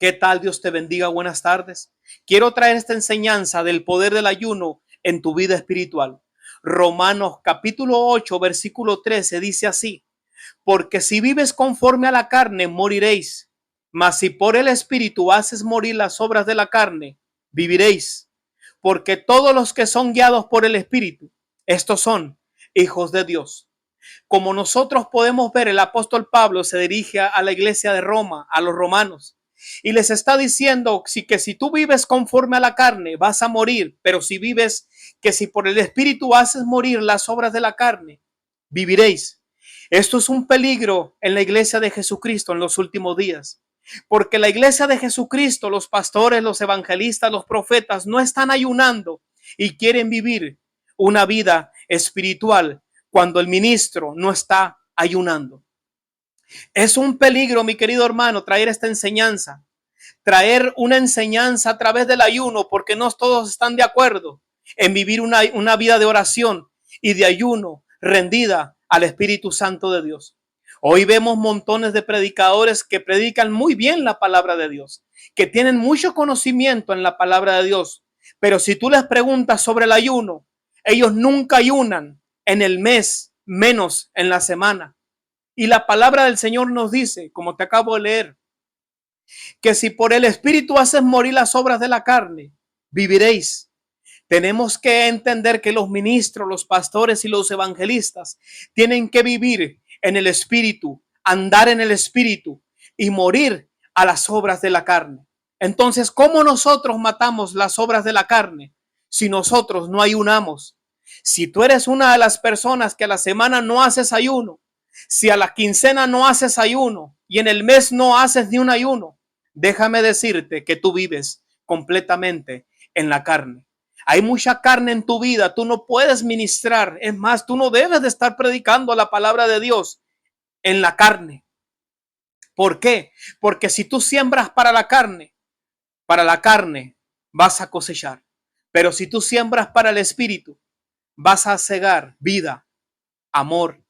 ¿Qué tal? Dios te bendiga. Buenas tardes. Quiero traer esta enseñanza del poder del ayuno en tu vida espiritual. Romanos capítulo 8, versículo 13 dice así: porque si vives conforme a la carne, moriréis. Mas si por el Espíritu haces morir las obras de la carne, viviréis. Porque todos los que son guiados por el Espíritu, estos son hijos de Dios. Como nosotros podemos ver, el apóstol Pablo se dirige a la iglesia de Roma, a los romanos, y les está diciendo que si tú vives conforme a la carne, vas a morir, pero si por el Espíritu haces morir las obras de la carne, viviréis. Esto es un peligro en la iglesia de Jesucristo en los últimos días, porque la iglesia de Jesucristo, los pastores, los evangelistas, los profetas, no están ayunando y quieren vivir una vida espiritual cuando el ministro no está ayunando. Es un peligro, mi querido hermano, traer esta enseñanza, traer una enseñanza a través del ayuno, porque no todos están de acuerdo en vivir una vida de oración y de ayuno rendida al Espíritu Santo de Dios. Hoy vemos montones de predicadores que predican muy bien la palabra de Dios, que tienen mucho conocimiento en la palabra de Dios, pero si tú les preguntas sobre el ayuno, ellos nunca ayunan en el mes, menos en la semana. Y la palabra del Señor nos dice, como te acabo de leer, que si por el Espíritu haces morir las obras de la carne, viviréis. Tenemos que entender que los ministros, los pastores y los evangelistas tienen que vivir en el Espíritu, andar en el Espíritu y morir a las obras de la carne. Entonces, ¿cómo nosotros matamos las obras de la carne si nosotros no ayunamos? Si tú eres una de las personas que a la semana no haces ayuno, si a la quincena no haces ayuno y en el mes no haces ni un ayuno, déjame decirte que tú vives completamente en la carne. Hay mucha carne en tu vida, tú no puedes ministrar. Es más, tú no debes de estar predicando la palabra de Dios en la carne. ¿Por qué? Porque si tú siembras para la carne vas a cosechar. Pero si tú siembras para el Espíritu, vas a cegar vida, amor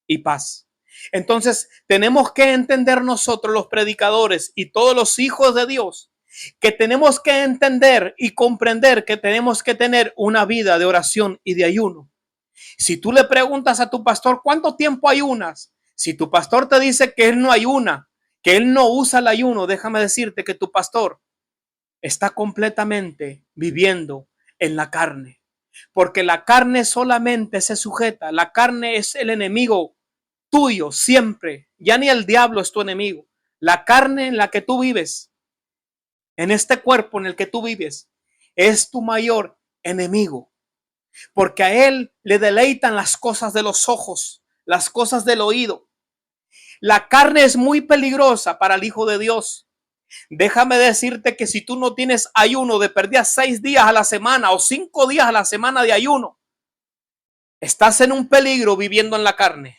y paz. Entonces, tenemos que entender nosotros los predicadores y todos los hijos de Dios que tenemos que entender y comprender que tenemos que tener una vida de oración y de ayuno. Si tú le preguntas a tu pastor, ¿cuánto tiempo ayunas? Si tu pastor te dice que él no ayuna, que él no usa el ayuno, déjame decirte que tu pastor está completamente viviendo en la carne. Porque la carne solamente se sujeta, la carne es el enemigo tuyo siempre. Ya ni el diablo es tu enemigo. La carne en la que tú vives, en este cuerpo en el que tú vives, es tu mayor enemigo. Porque a él le deleitan las cosas de los ojos, las cosas del oído. La carne es muy peligrosa para el Hijo de Dios. Déjame decirte que si tú no tienes ayuno de pérdida 6 días a la semana o 5 días a la semana de ayuno, estás en un peligro viviendo en la carne.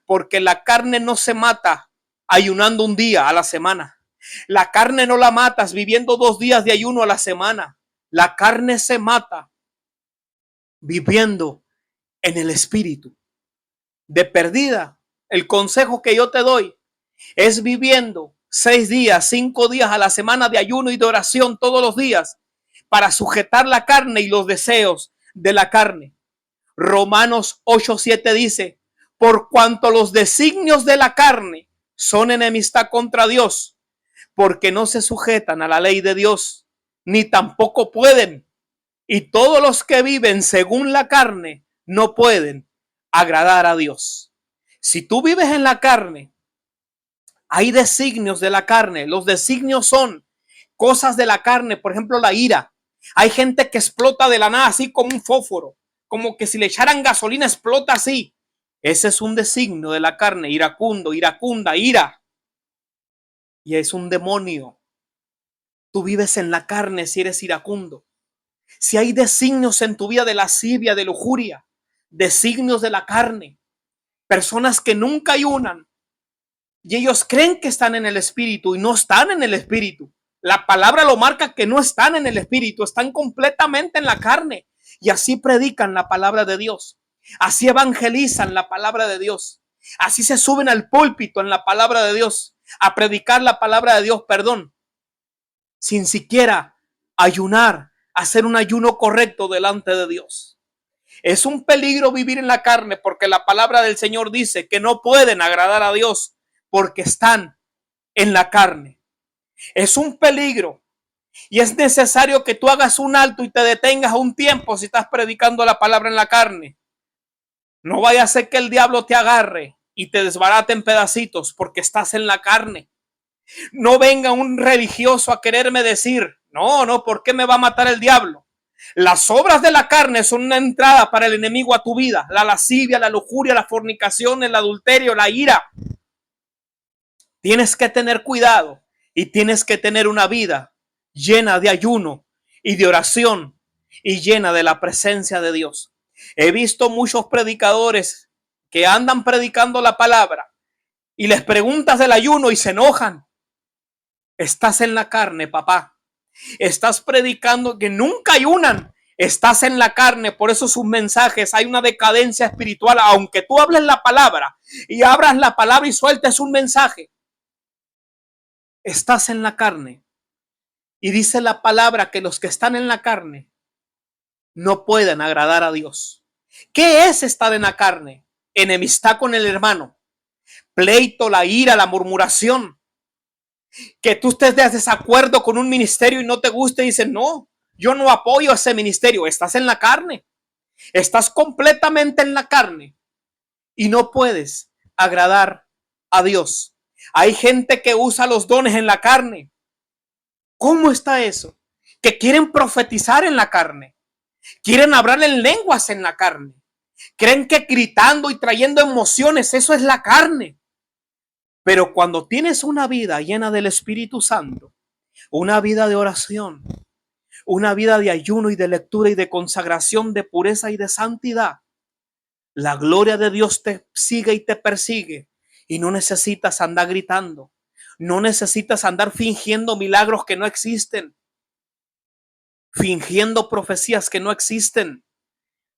Porque la carne no se mata ayunando un día a la semana. La carne no la matas viviendo 2 días de ayuno a la semana. La carne se mata viviendo en el Espíritu. De perdida, el consejo que yo te doy es viviendo 6 días, 5 días a la semana de ayuno y de oración todos los días para sujetar la carne y los deseos de la carne. Romanos 8:7 dice: por cuanto los designios de la carne son enemistad contra Dios, porque no se sujetan a la ley de Dios, ni tampoco pueden. Y todos los que viven según la carne no pueden agradar a Dios. Si tú vives en la carne, hay designios de la carne. Los designios son cosas de la carne, por ejemplo, la ira. Hay gente que explota de la nada así como un fósforo, como que si le echaran gasolina explota así. Ese es un designio de la carne, iracundo, iracunda, ira. Y es un demonio. Tú vives en la carne si eres iracundo. Si hay designios en tu vida de lascivia, de lujuria, designios de la carne, personas que nunca ayunan y ellos creen que están en el Espíritu y no están en el Espíritu. La palabra lo marca que no están en el Espíritu, están completamente en la carne y así predican la palabra de Dios. Así evangelizan la palabra de Dios. Así se suben al púlpito en la palabra de Dios, a predicar la palabra de Dios, perdón. sin siquiera ayunar, hacer un ayuno correcto delante de Dios. Es un peligro vivir en la carne porque la palabra del Señor dice que no pueden agradar a Dios porque están en la carne. Es un peligro y es necesario que tú hagas un alto y te detengas un tiempo si estás predicando la palabra en la carne. No vaya a ser que el diablo te agarre y te desbarate en pedacitos porque estás en la carne. No venga un religioso a quererme decir, no, ¿por qué me va a matar el diablo? Las obras de la carne son una entrada para el enemigo a tu vida. La lascivia, la lujuria, la fornicación, el adulterio, la ira. Tienes que tener cuidado y tienes que tener una vida llena de ayuno y de oración y llena de la presencia de Dios. He visto muchos predicadores que andan predicando la palabra y les preguntas del ayuno y se enojan. Estás en la carne, papá. Estás predicando que nunca ayunan. Estás en la carne, por eso sus mensajes hay una decadencia espiritual. Aunque tú hables la palabra y abras la palabra y sueltes un mensaje, estás en la carne. Y dice la palabra que los que están en la carne no pueden agradar a Dios. ¿Qué es estar en la carne? Enemistad con el hermano, pleito, la ira, la murmuración. Que tú estés de desacuerdo con un ministerio y no te guste y dices, no, yo no apoyo ese ministerio. Estás en la carne. Estás completamente en la carne y no puedes agradar a Dios. Hay gente que usa los dones en la carne. ¿Cómo está eso? Que quieren profetizar en la carne. Quieren hablar en lenguas en la carne. Creen que gritando y trayendo emociones, eso es la carne. Pero cuando tienes una vida llena del Espíritu Santo, una vida de oración, una vida de ayuno y de lectura y de consagración, de pureza y de santidad, la gloria de Dios te sigue y te persigue y no necesitas andar gritando. No necesitas andar fingiendo milagros que no existen, fingiendo profecías que no existen,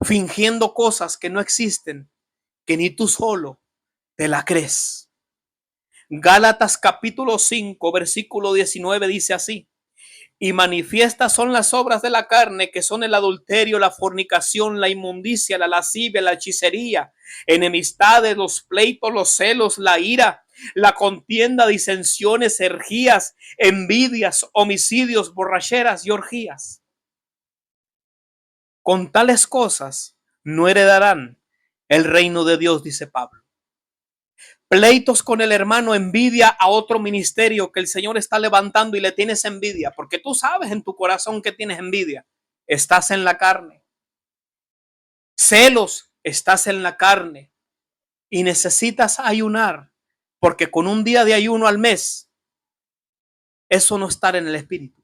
fingiendo cosas que no existen, que ni tú solo te la crees. Gálatas capítulo 5, versículo 19 dice así: y manifiestas son las obras de la carne, que son el adulterio, la fornicación, la inmundicia, la lascivia, la hechicería, enemistades, los pleitos, los celos, la ira, la contienda, disensiones, herejías, envidias, homicidios, borracheras y orgías. Con tales cosas no heredarán el reino de Dios, dice Pablo. Pleitos con el hermano, envidia a otro ministerio que el Señor está levantando y le tienes envidia, porque tú sabes en tu corazón que tienes envidia. Estás en la carne. Celos, estás en la carne y necesitas ayunar, porque con un día de ayuno al mes, eso no estar en el espíritu.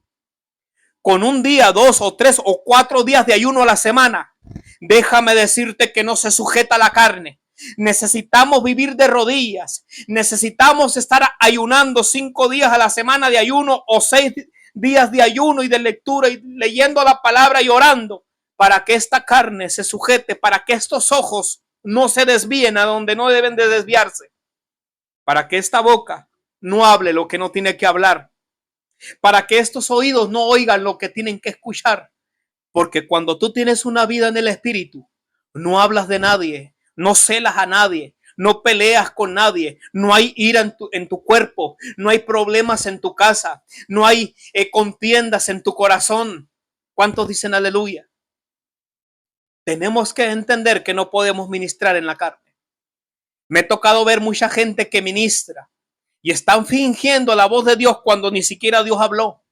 Con un día, 2 o 3 o 4 días de ayuno a la semana, déjame decirte que no se sujeta a la carne. Necesitamos vivir de rodillas. Necesitamos estar ayunando 5 días a la semana de ayuno o 6 días de ayuno y de lectura y leyendo la palabra y orando para que esta carne se sujete, para que estos ojos no se desvíen a donde no deben de desviarse, para que esta boca no hable lo que no tiene que hablar, para que estos oídos no oigan lo que tienen que escuchar. Porque cuando tú tienes una vida en el espíritu, no hablas de nadie, no celas a nadie, no peleas con nadie, no hay ira en tu cuerpo, no hay problemas en tu casa, no hay contiendas en tu corazón. ¿Cuántos dicen aleluya? Tenemos que entender que no podemos ministrar en la carne. Me he tocado ver mucha gente que ministra y están fingiendo la voz de Dios cuando ni siquiera Dios habló.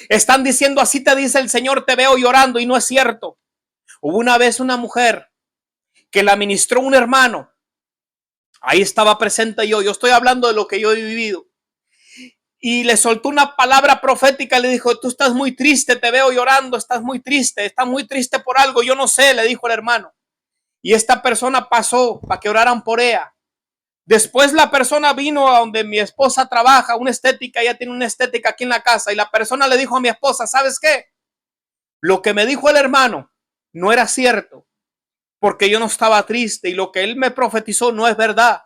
Están diciendo, así te dice el Señor, te veo llorando, y no es cierto. Hubo una vez una mujer que la ministró un hermano. Ahí estaba presente yo estoy hablando de lo que yo he vivido. Y le soltó una palabra profética, le dijo, tú estás muy triste, te veo llorando, estás muy triste por algo, yo no sé, le dijo el hermano. Y esta persona pasó para que oraran por ella. Después la persona vino a donde mi esposa trabaja, una estética, ella tiene una estética aquí en la casa, y la persona le dijo a mi esposa, ¿sabes qué? Lo que me dijo el hermano no era cierto, porque yo no estaba triste, y lo que él me profetizó no es verdad.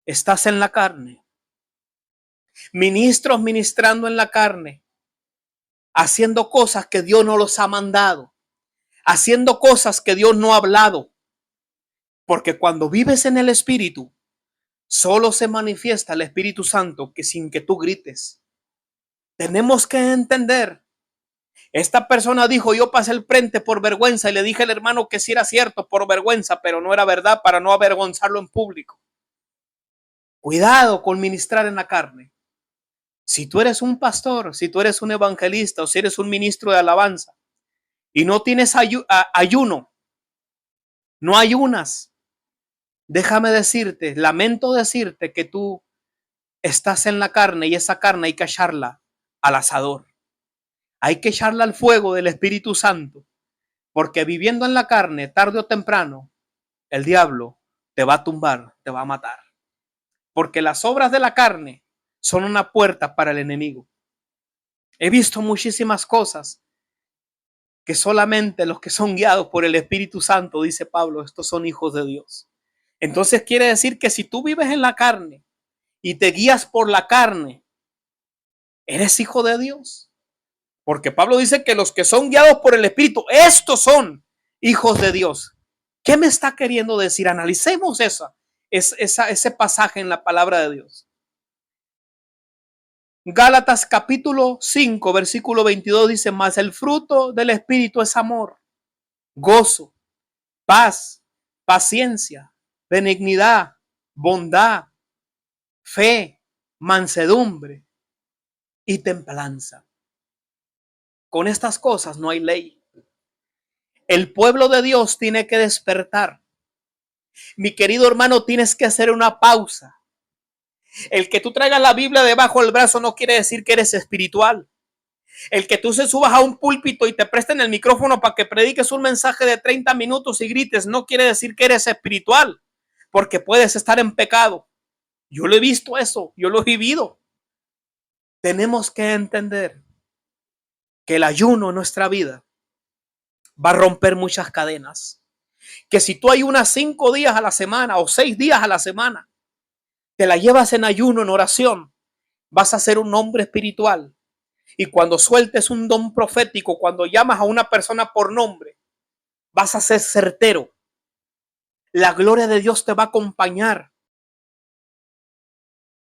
Estás en la carne. Ministros ministrando en la carne haciendo cosas que Dios no los ha mandado, haciendo cosas que Dios no ha hablado. Porque cuando vives en el Espíritu, solo se manifiesta el Espíritu Santo que sin que tú grites. Tenemos que entender. Esta persona dijo, yo pasé el frente por vergüenza y le dije al hermano que sí era cierto por vergüenza, pero no era verdad para no avergonzarlo en público. Cuidado con ministrar en la carne. Si tú eres un pastor, si tú eres un evangelista o si eres un ministro de alabanza y no tienes ayuno, no ayunas, déjame decirte, lamento decirte que tú estás en la carne y esa carne hay que echarla al asador. Hay que echarla al fuego del Espíritu Santo, porque viviendo en la carne, tarde o temprano, el diablo te va a tumbar, te va a matar. Porque las obras de la carne son una puerta para el enemigo. He visto muchísimas cosas que solamente los que son guiados por el Espíritu Santo, dice Pablo, estos son hijos de Dios. Entonces quiere decir que si tú vives en la carne y te guías por la carne, eres hijo de Dios. Porque Pablo dice que los que son guiados por el Espíritu, estos son hijos de Dios. ¿Qué me está queriendo decir? Analicemos ese pasaje en la palabra de Dios. Gálatas capítulo 5, versículo 22 dice, mas el fruto del Espíritu es amor, gozo, paz, paciencia, benignidad, bondad, fe, mansedumbre y templanza. Con estas cosas no hay ley. El pueblo de Dios tiene que despertar. Mi querido hermano, tienes que hacer una pausa. El que tú traigas la Biblia debajo del brazo no quiere decir que eres espiritual. El que tú se subas a un púlpito y te presten el micrófono para que prediques un mensaje de 30 minutos y grites no quiere decir que eres espiritual, porque puedes estar en pecado. Yo lo he visto eso, yo lo he vivido. Tenemos que entender que el ayuno en nuestra vida va a romper muchas cadenas. Que si tú ayunas 5 días a la semana o 6 días a la semana, te la llevas en ayuno, en oración, vas a ser un hombre espiritual. Y cuando sueltes un don profético, cuando llamas a una persona por nombre, vas a ser certero. La gloria de Dios te va a acompañar.